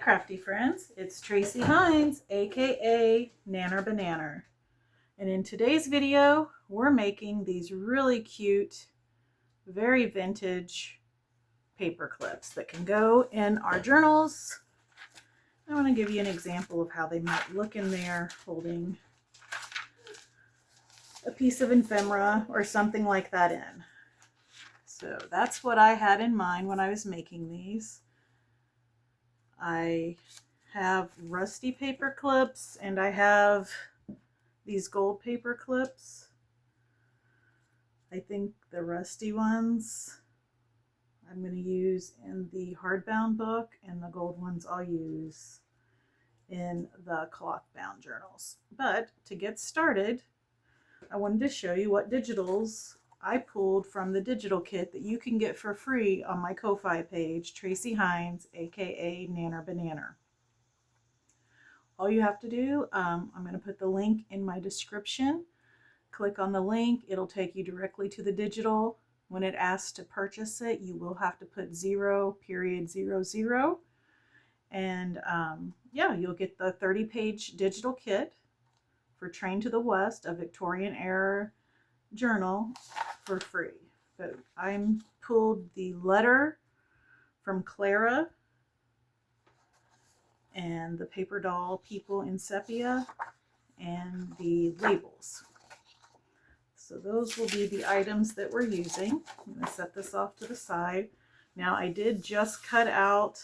crafty friends, it's Tracy Hines, aka Nanner Banana. And in today's video, we're making these really cute, very vintage paper clips that can go in our journals. I want to give you an example of how they might look in there holding a piece of ephemera or something like that in. So that's what I had in mind when I was making these. I have rusty paper clips and I have these gold paper clips. I think the rusty ones I'm going to use in the hardbound book, and the gold ones I'll use in the cloth bound journals. But to get started, I wanted to show you what digitals I pulled from the digital kit that you can get for free on my Ko-Fi page, Tracy Hines, aka Nanner Banana. All you have to do, I'm going to put the link in my description. Click on the link, it'll take you directly to the digital. When it asks to purchase it, you will have to put 0.00. And yeah, you'll get the 30-page digital kit for Train to the West, a Victorian era journal, for free. But I pulled the letter from Clara and the paper doll people in sepia and the labels. So those will be the items that we're using. I'm going to set this off to the side. Now I did just cut out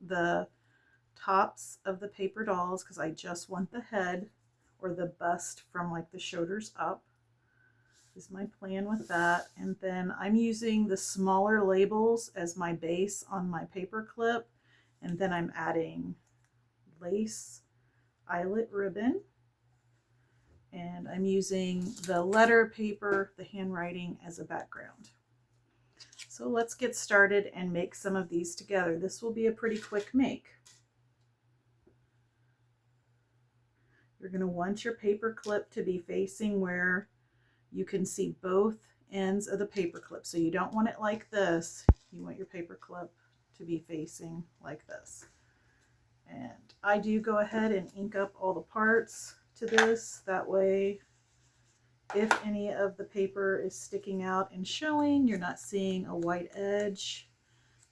the tops of the paper dolls because I just want the head or the bust from like the shoulders up. Is my plan with that. And then I'm using the smaller labels as my base on my paper clip, and then I'm adding lace eyelet ribbon, and I'm using the letter paper, the handwriting, as a background. So let's get started and make some of these together. This will be a pretty quick make. You're going to want your paper clip to be facing where you can see both ends of the paper clip. So you don't want it like this. You want your paper clip to be facing like this. And I do go ahead and ink up all the parts to this. That way, if any of the paper is sticking out and showing, you're not seeing a white edge.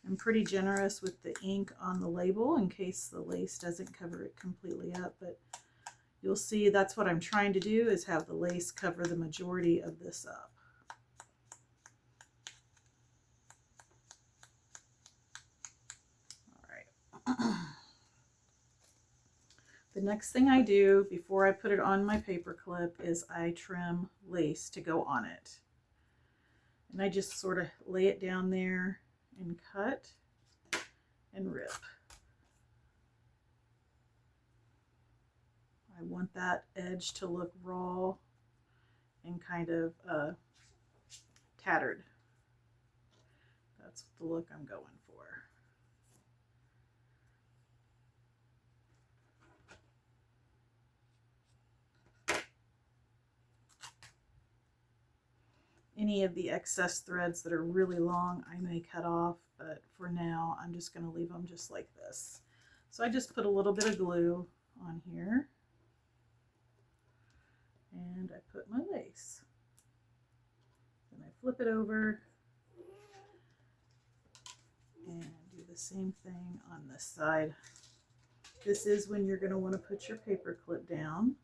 I'm pretty generous with the ink on the label in case the lace doesn't cover it completely up, but you'll see that's what I'm trying to do, is have the lace cover the majority of this up. All right. The next thing I do before I put it on my paper clip is I trim lace to go on it. And I just sort of lay it down there and cut and rip. I want that edge to look raw and kind of tattered. That's the look I'm going for. Any of the excess threads that are really long, I may cut off, but for now, I'm just going to leave them just like this. So I just put a little bit of glue on here, and I put my lace. Then I flip it over and do the same thing on this side. This is when you're going to want to put your paper clip down.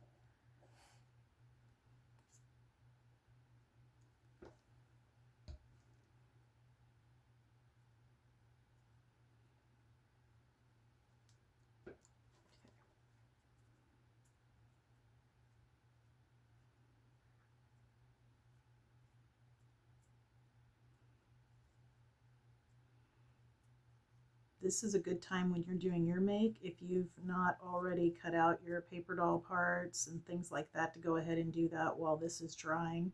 This is a good time when you're doing your make, if you've not already cut out your paper doll parts and things like that, to go ahead and do that while this is drying.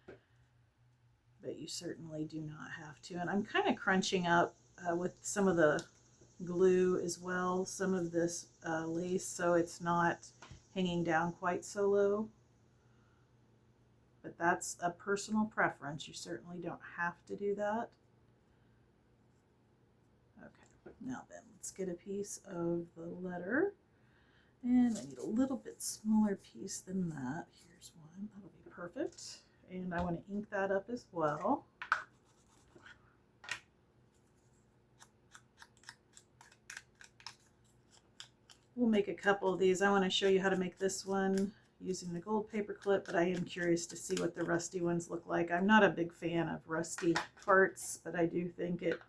But you certainly do not have to. And I'm kind of crunching up with some of the glue as well, some of this lace, so it's not hanging down quite so low. But that's a personal preference. You certainly don't have to do that. Okay. Now then, let's get a piece of the letter. And I need a little bit smaller piece than that. Here's one, that'll be perfect. And I want to ink that up as well. We'll make a couple of these. I want to show you how to make this one using the gold paper clip, but I am curious to see what the rusty ones look like. I'm not a big fan of rusty parts, but I do think it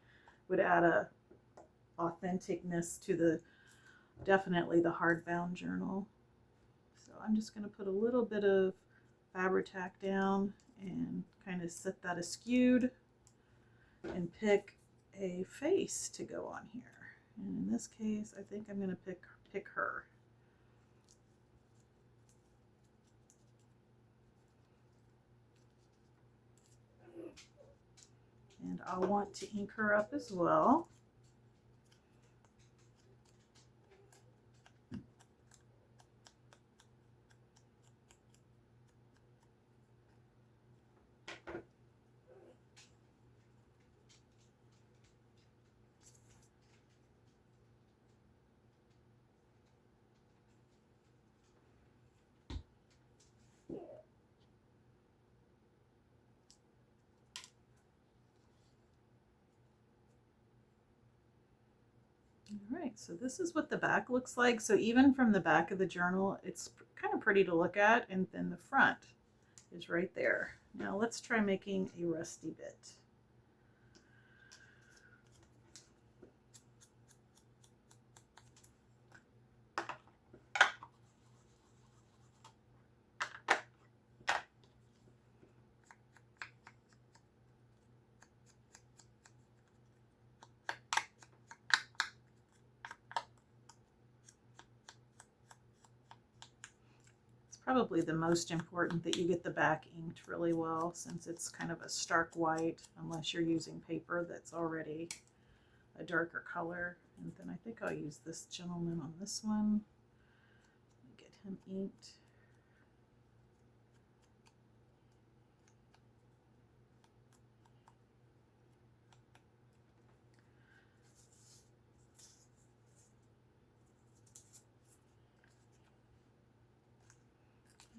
would add a authenticness to the, definitely the hardbound journal. So I'm just going to put a little bit of Fabri-Tac down and kind of set that askewed and pick a face to go on here. And in this case, I think I'm going to pick her. And I'll want to ink her up as well. All right, so this is what the back looks like. So even from the back of the journal, it's kind of pretty to look at, and then the front is right there. Now let's try making a rusty bit. Probably the most important that you get the back inked really well, since it's kind of a stark white, unless you're using paper that's already a darker color. And then I think I'll use this gentleman on this one. Get him inked.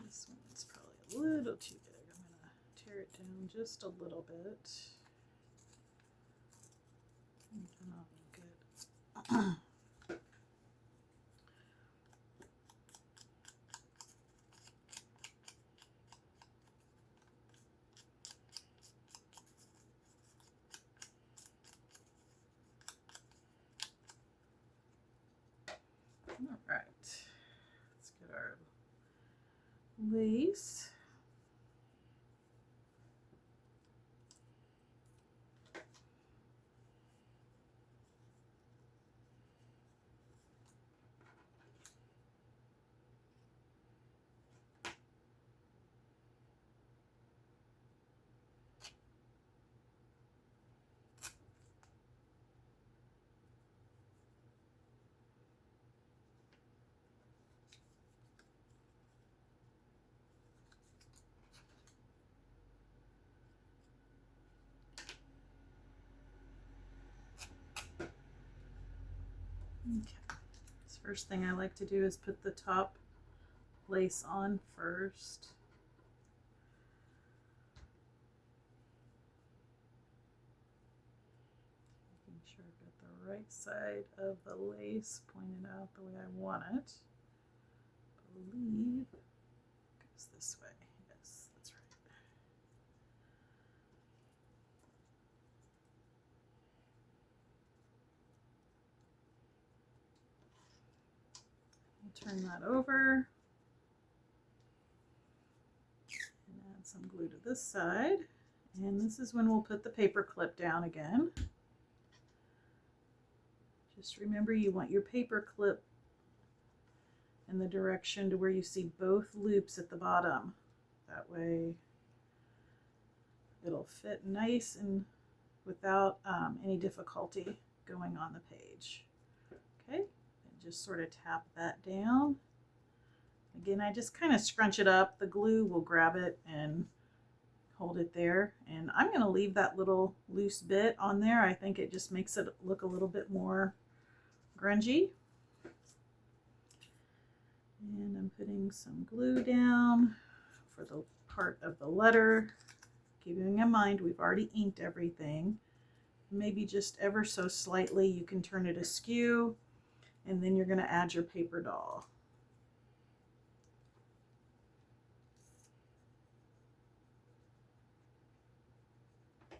This one's probably a little too big. I'm going to tear it down just a little bit. And then I'll ink it. All right, let's get our lace. Okay, this first thing I like to do is put the top lace on first. Making sure I've got the right side of the lace pointed out the way I want it. I believe it goes this way. Yes, that's right. Turn that over and add some glue to this side. And this is when we'll put the paper clip down again. Just remember, you want your paper clip in the direction to where you see both loops at the bottom. That way it'll fit nice and without any difficulty going on the page. Okay. Just sort of tap that down. Again, I just kind of scrunch it up. The glue will grab it and hold it there. And I'm going to leave that little loose bit on there. I think it just makes it look a little bit more grungy. And I'm putting some glue down for the part of the letter. Keeping in mind we've already inked everything. Maybe just ever so slightly you can turn it askew, and then you're going to add your paper doll. I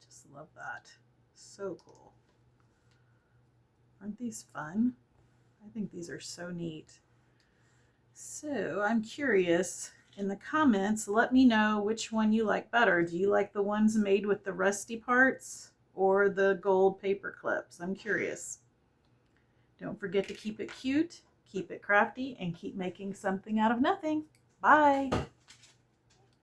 just love that. So cool. Aren't these fun? I think these are so neat. So I'm curious, in the comments, let me know which one you like better. Do you like the ones made with the rusty parts or the gold paper clips? I'm curious. Don't forget to keep it cute, keep it crafty, and keep making something out of nothing. Bye.